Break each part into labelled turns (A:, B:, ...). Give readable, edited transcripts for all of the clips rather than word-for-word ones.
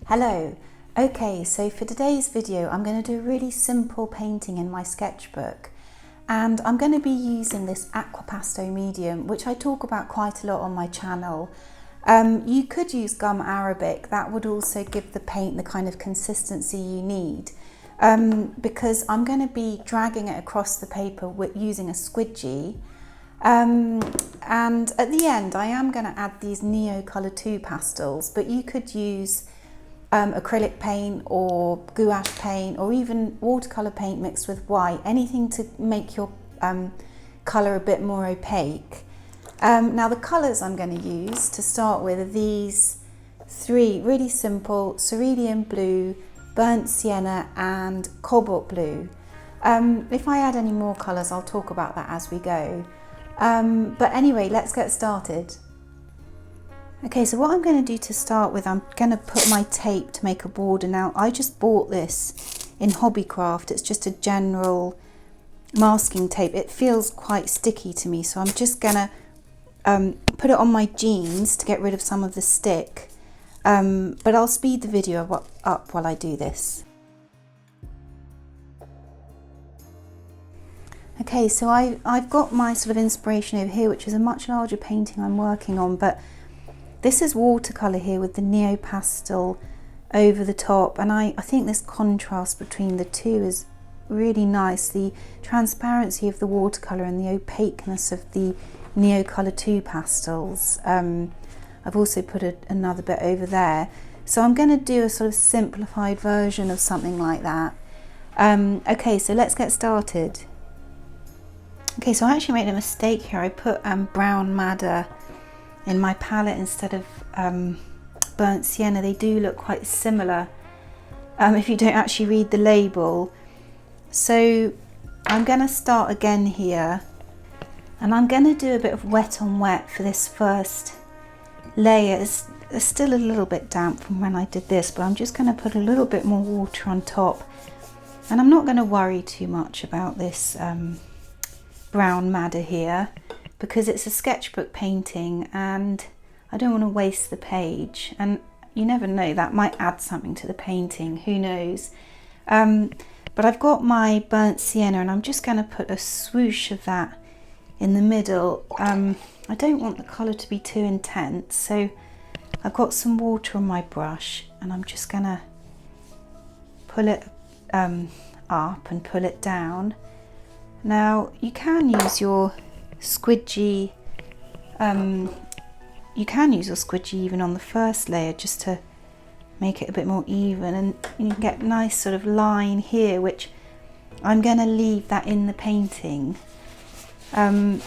A: Hello. Okay, so for today's video I'm going to do a really simple painting in my sketchbook, and I'm going to be using this Aquapasto medium, which I talk about quite a lot on my channel. You could use gum arabic, that would also give the paint the kind of consistency you need, because I'm going to be dragging it across the paper with using a squeegee. And at the end I am going to add these Neocolor 2 pastels, but you could use acrylic paint or gouache paint or even watercolour paint mixed with white, anything to make your colour a bit more opaque. Now the colours I'm going to use to start with are these three really simple: Cerelean blue, burnt sienna and cobalt blue. If I add any more colours I'll talk about that as we go. But anyway, let's get started. Okay, so what I'm going to do to start with, I'm going to put my tape to make a border. Now, I just bought this in Hobbycraft. It's just a general masking tape. It feels quite sticky to me, so I'm just going to put it on my jeans to get rid of some of the stick. But I'll speed the video up while I do this. Okay, so I've got my sort of inspiration over here, which is a much larger painting I'm working on, but this is watercolour here with the Neo Pastel over the top, and I think this contrast between the two is really nice. The transparency of the watercolour and the opaqueness of the Neocolor 2 pastels. I've also put another bit over there. So I'm going to do a sort of simplified version of something like that. Okay, so let's get started. Okay, so I actually made a mistake here. I put brown madder in my palette instead of burnt sienna. They do look quite similar if you don't actually read the label. So I'm going to start again here, and I'm going to do a bit of wet on wet for this first layer. It's still a little bit damp from when I did this, but I'm just going to put a little bit more water on top, and I'm not going to worry too much about this brown madder here, because it's a sketchbook painting and I don't want to waste the page, and you never know, that might add something to the painting, who knows. But I've got my burnt sienna and I'm just going to put a swoosh of that in the middle. I don't want the colour to be too intense, so I've got some water on my brush and I'm just going to pull it up and pull it down. Now you can use your squeegee, even on the first layer, just to make it a bit more even, and you can get a nice sort of line here, which I'm going to leave that in the painting. I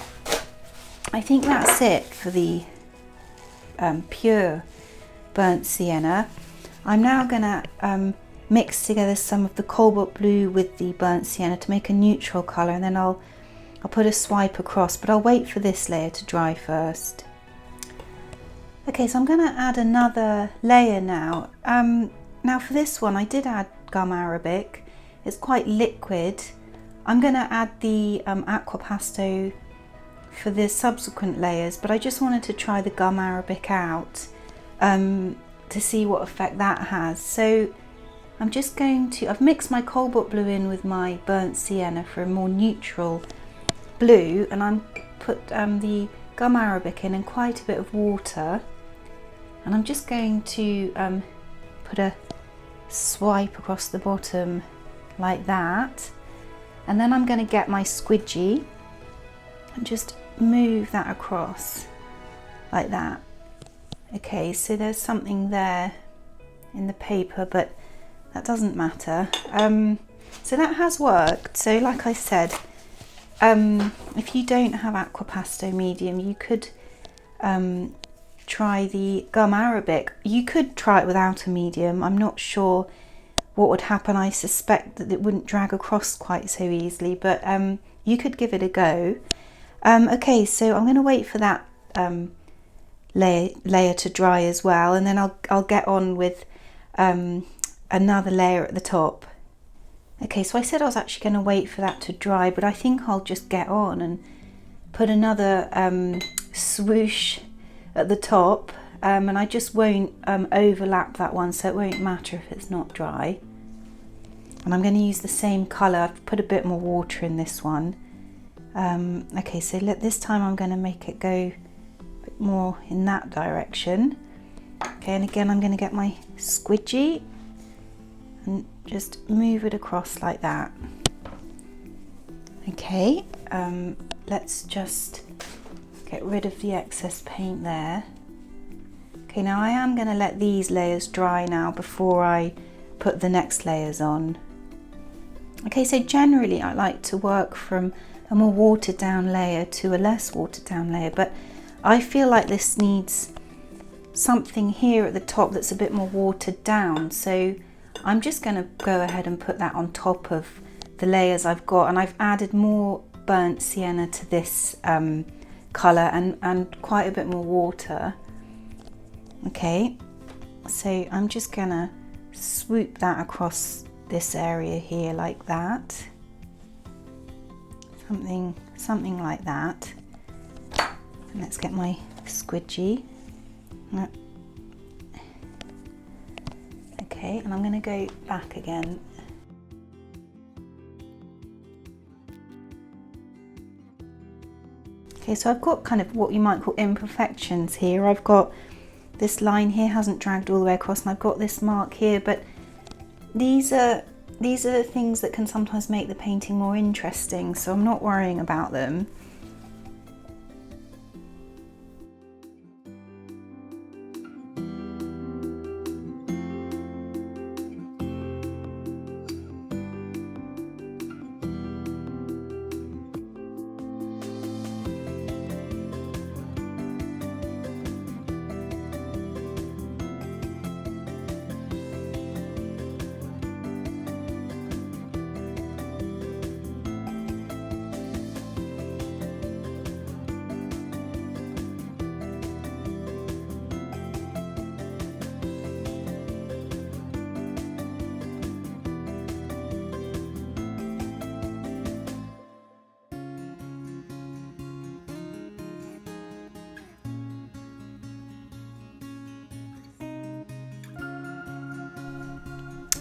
A: think that's it for the pure burnt sienna. I'm now going to mix together some of the cobalt blue with the burnt sienna to make a neutral colour, and then I'll put a swipe across, but I'll wait for this layer to dry first. Okay, so I'm going to add another layer now. Now for this one I did add gum arabic. It's quite liquid. I'm going to add the Aquapasto for the subsequent layers, but I just wanted to try the gum arabic out to see what effect that has. So I'm just going to, I've mixed my cobalt blue in with my burnt sienna for a more neutral blue, and I'm put the gum arabic in and quite a bit of water, and I'm just going to put a swipe across the bottom like that, and then I'm going to get my squeegee and just move that across like that. Okay, so there's something there in the paper, but that doesn't matter. So that has worked. So like I said, if you don't have Aquapasto medium, you could try the gum arabic. You could try it without a medium. I'm not sure what would happen. I suspect that it wouldn't drag across quite so easily, but you could give it a go. Okay, so I'm going to wait for that layer to dry as well, and then I'll get on with another layer at the top. Okay, so I said I was actually going to wait for that to dry, but I think I'll just get on and put another swoosh at the top, and I just won't overlap that one, so it won't matter if it's not dry. And I'm going to use the same colour. I've put a bit more water in this one. Okay, so this time I'm going to make it go a bit more in that direction. Okay, and again I'm going to get my squeegee and just move it across like that. Okay, let's just get rid of the excess paint there. Okay, now I am going to let these layers dry now before I put the next layers on. Okay, so generally I like to work from a more watered down layer to a less watered down layer, but I feel like this needs something here at the top that's a bit more watered down, so I'm just going to go ahead and put that on top of the layers I've got, and I've added more burnt sienna to this colour and quite a bit more water. Okay, so I'm just going to swoop that across this area here like that, something like that. And let's get my squeegee. Okay, and I'm going to go back again. Okay, so I've got kind of what you might call imperfections here. I've got this line here hasn't dragged all the way across, and I've got this mark here, but these are things that can sometimes make the painting more interesting, so I'm not worrying about them.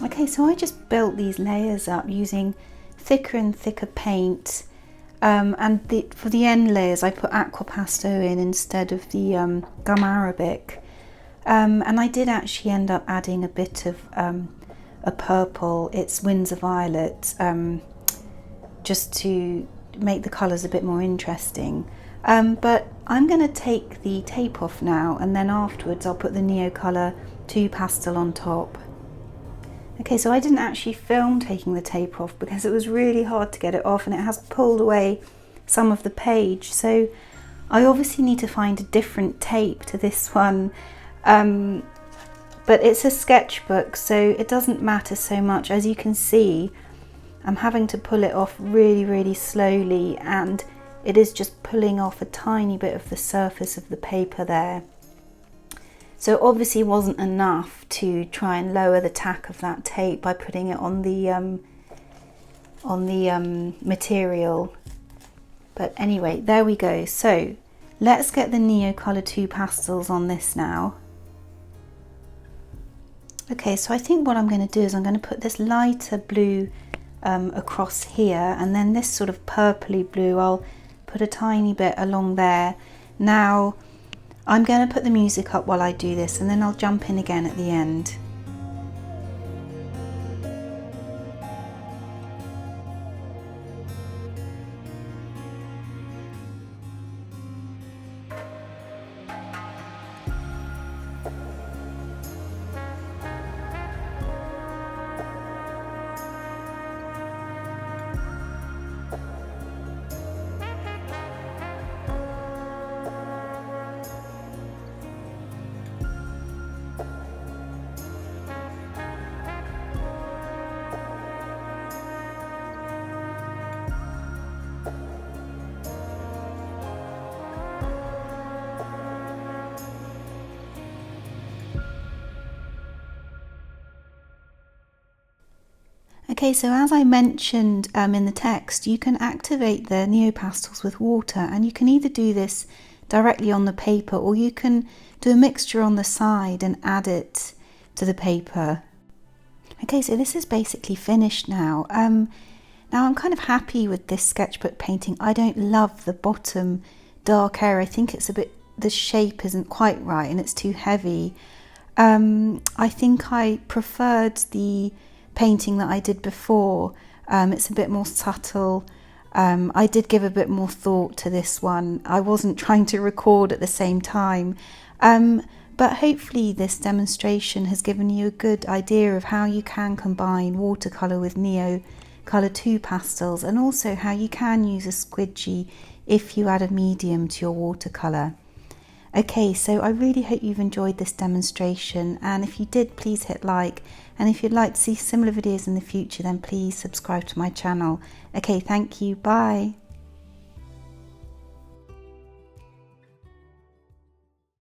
A: Okay, so I just built these layers up using thicker and thicker paint, and for the end layers I put Aquapasto in instead of the gum arabic, and I did actually end up adding a bit of a purple, it's Winsor violet, just to make the colours a bit more interesting. But I'm going to take the tape off now, and then afterwards I'll put the Neocolor 2 pastel on top. Okay, so I didn't actually film taking the tape off because it was really hard to get it off, and it has pulled away some of the page, so I obviously need to find a different tape to this one, but it's a sketchbook, so it doesn't matter so much. As you can see, I'm having to pull it off really slowly, and it is just pulling off a tiny bit of the surface of the paper there. So it obviously wasn't enough to try and lower the tack of that tape by putting it on the material. But anyway, there we go. So let's get the Neocolor 2 pastels on this now. Okay, so I think what I'm going to do is I'm going to put this lighter blue across here, and then this sort of purpley blue, I'll put a tiny bit along there. Now I'm going to put the music up while I do this, and then I'll jump in again at the end. Okay, so as I mentioned in the text, you can activate the Neopastels with water, and you can either do this directly on the paper, or you can do a mixture on the side and add it to the paper. Okay, so this is basically finished now. Now I'm kind of happy with this sketchbook painting. I don't love the bottom dark area. I think it's a bit, the shape isn't quite right and it's too heavy. I think I preferred the painting that I did before. It's a bit more subtle. I did give a bit more thought to this one. I wasn't trying to record at the same time. But hopefully this demonstration has given you a good idea of how you can combine watercolour with Neocolor 2 pastels, and also how you can use a squeegee if you add a medium to your watercolour. Okay, so I really hope you've enjoyed this demonstration, and if you did, please hit like, and if you'd like to see similar videos in the future, then please subscribe to my channel. Okay, thank you, bye.